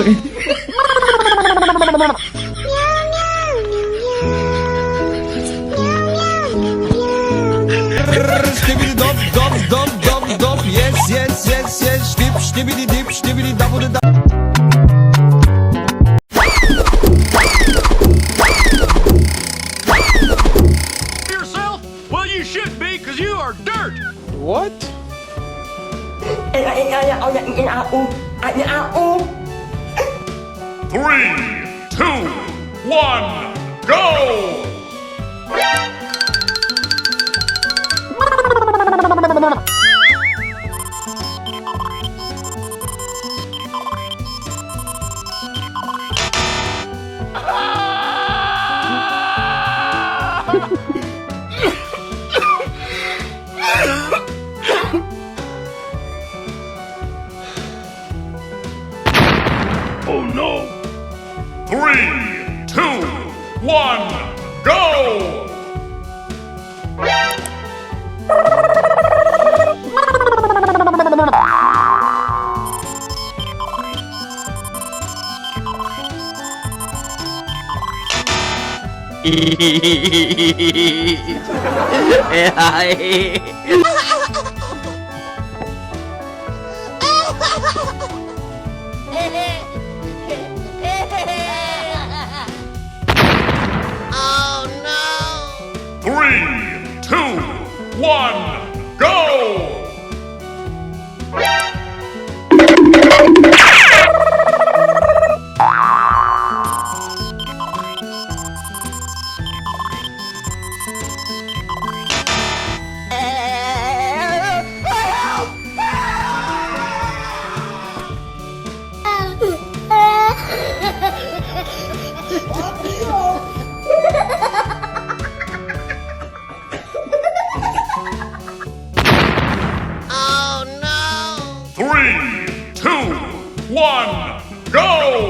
Sorry. Stibidi dop dop dop dop dop. Yes yes yes yes. Dip stibidi dip stibidi double da. Yourself? Well, you should be, because you are dirt. What? 3, 2, 1, go! Oh no! 3, 2, 1, go! Oh no! 3, 2, 1, go! Oh no! 3, 2, 1, go!